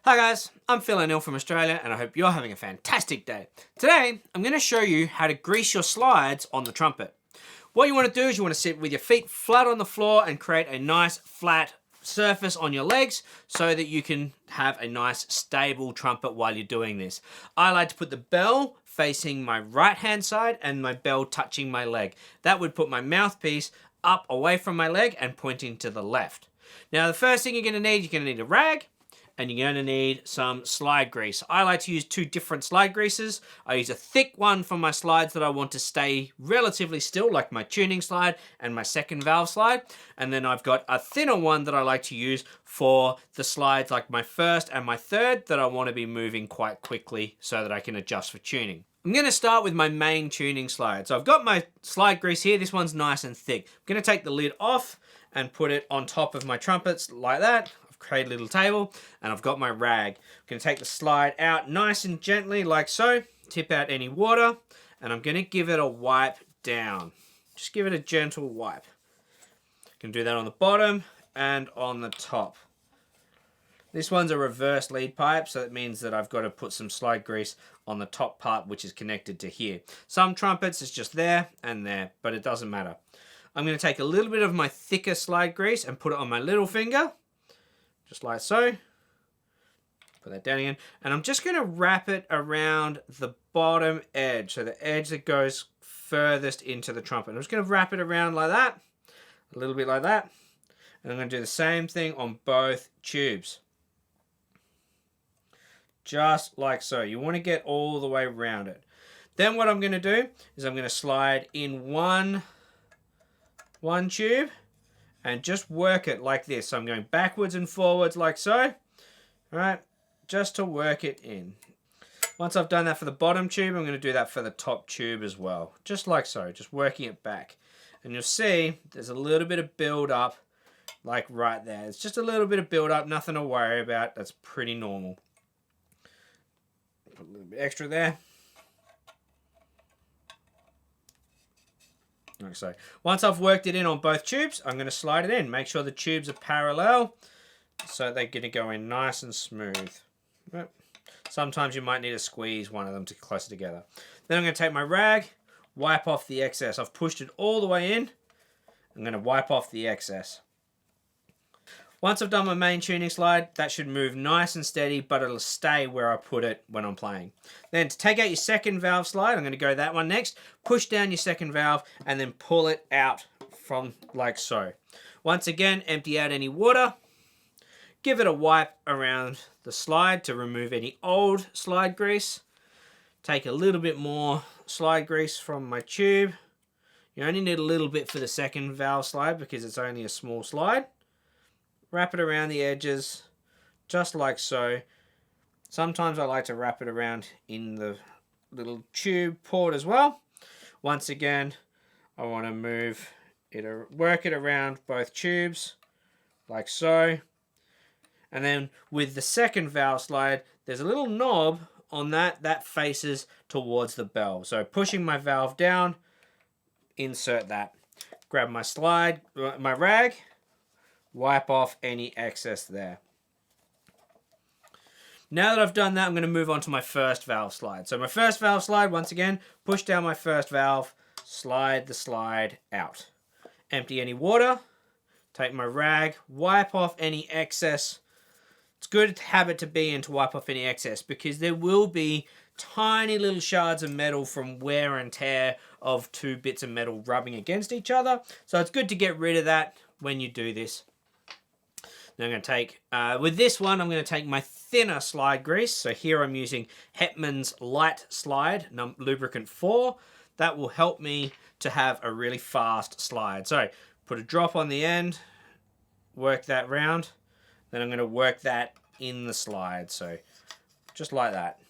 Hi guys, I'm Phil O'Neill from Australia and I hope you're having a fantastic day. Today, I'm going to show you how to grease your slides on the trumpet. What you want to do is you want to sit with your feet flat on the floor and create a nice flat surface on your legs so that you can have a nice stable trumpet while you're doing this. I like to put the bell facing my right hand side and my bell touching my leg. That would put my mouthpiece up away from my leg and pointing to the left. Now the first thing you're going to need a rag. And you're going to need some slide grease. I like to use two different slide greases. I use a thick one for my slides that I want to stay relatively still, like my tuning slide and my second valve slide. And then I've got a thinner one that I like to use for the slides like my first and my third that I want to be moving quite quickly so that I can adjust for tuning. I'm going to start with my main tuning slide. So I've got my slide grease here. This one's nice and thick. I'm going to take the lid off and put it on top of my trumpets like that. Create a little table and I've got my rag. I'm going to take the slide out nice and gently like so, tip out any water, and I'm going to give it a wipe down. Just give it a gentle wipe. You can do that on the bottom and on the top. This one's a reverse lead pipe, so that means that I've got to put some slide grease on the top part which is connected to here. Some trumpets it's just there and there, but it doesn't matter. I'm going to take a little bit of my thicker slide grease and put it on my little finger. Just like so. Put that down again. And I'm just going to wrap it around the bottom edge. So the edge that goes furthest into the trumpet. I'm just going to wrap it around like that. A little bit like that. And I'm going to do the same thing on both tubes. Just like so. You want to get all the way around it. Then what I'm going to do is I'm going to slide in one tube. And just work it like this. So I'm going backwards and forwards like so. All right, just to work it in. Once I've done that for the bottom tube, I'm going to do that for the top tube as well. Just like so, just working it back. And you'll see there's a little bit of build up like right there. It's just a little bit of build up, nothing to worry about. That's pretty normal. Put a little bit extra there. Like so. Once I've worked it in on both tubes, I'm going to slide it in. Make sure the tubes are parallel so they're going to go in nice and smooth. Sometimes you might need to squeeze one of them to closer together. Then I'm going to take my rag, wipe off the excess. I've pushed it all the way in. I'm going to wipe off the excess. Once I've done my main tuning slide, that should move nice and steady, but it'll stay where I put it when I'm playing. Then to take out your second valve slide, I'm going to go that one next. Push down your second valve and then pull it out from like so. Once again, empty out any water. Give it a wipe around the slide to remove any old slide grease. Take a little bit more slide grease from my tube. You only need a little bit for the second valve slide because it's only a small slide. Wrap it around the edges, just like so. Sometimes I like to wrap it around in the little tube port as well. Once again, I want to move it, work it around both tubes, like so. And then with the second valve slide, there's a little knob on that faces towards the bell. So pushing my valve down, insert that. Grab my slide, my rag. Wipe off any excess there. Now that I've done that, I'm going to move on to my first valve slide. So my first valve slide, once again, push down my first valve, slide the slide out. Empty any water, take my rag, wipe off any excess. It's a good habit to be in to wipe off any excess because there will be tiny little shards of metal from wear and tear of two bits of metal rubbing against each other. So it's good to get rid of that when you do this. Now I'm going to take, with this one, I'm going to take my thinner slide grease. So here I'm using Hetman's Light Slide, lubricant 4. That will help me to have a really fast slide. So put a drop on the end, work that round. Then I'm going to work that in the slide. So just like that.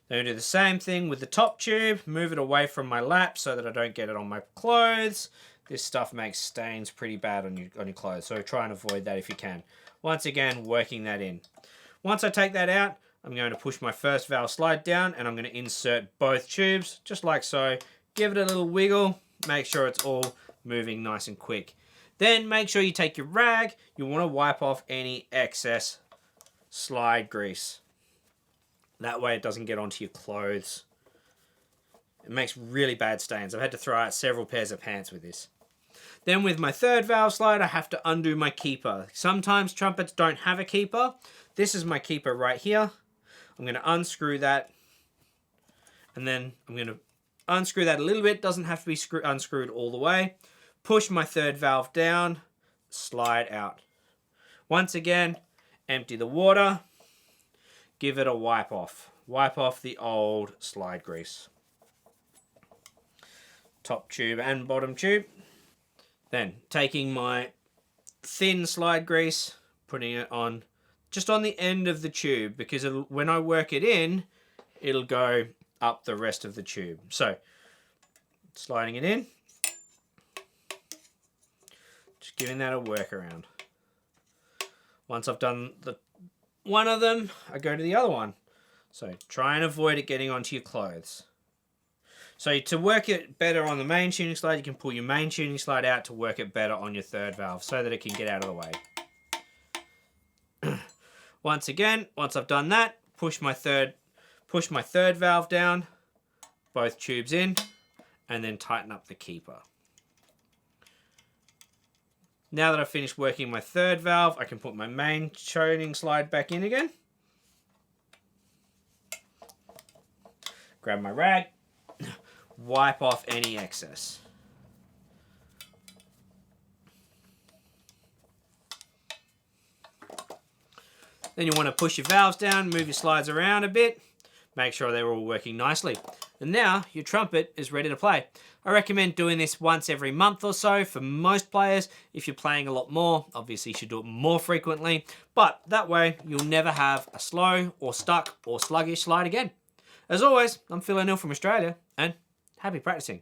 Then I do the same thing with the top tube, move it away from my lap so that I don't get it on my clothes. This stuff makes stains pretty bad on your clothes, so try and avoid that if you can. Once again, working that in. Once I take that out, I'm going to push my first valve slide down and I'm going to insert both tubes, just like so. Give it a little wiggle, make sure it's all moving nice and quick. Then make sure you take your rag. You want to wipe off any excess slide grease. That way it doesn't get onto your clothes. It makes really bad stains. I've had to throw out several pairs of pants with this. Then with my third valve slide, I have to undo my keeper. Sometimes trumpets don't have a keeper. This is my keeper right here. I'm going to unscrew that. And then I'm going to unscrew that a little bit. Doesn't have to be unscrewed all the way. Push my third valve down. Slide out. Once again, empty the water. Give it a wipe off. Wipe off the old slide grease. Top tube and bottom tube. Then taking my thin slide grease, putting it on just on the end of the tube, because when I work it in, it'll go up the rest of the tube. So sliding it in, just giving that a workaround. Once I've done one of them, I go to the other one. So try and avoid it getting onto your clothes. So to work it better on the main tuning slide, you can pull your main tuning slide out to work it better on your third valve so that it can get out of the way. Once again, once I've done that, push my third valve down, both tubes in, and then tighten up the keeper. Now that I've finished working my third valve, I can put my main tuning slide back in again. Grab my rag. Wipe off any excess. Then you want to push your valves down, move your slides around a bit, make sure they're all working nicely. And now your trumpet is ready to play. I recommend doing this once every month or so for most players. If you're playing a lot more, obviously you should do it more frequently, but that way you'll never have a slow or stuck or sluggish slide again. As always, I'm Phil O'Neill from Australia, and happy practicing.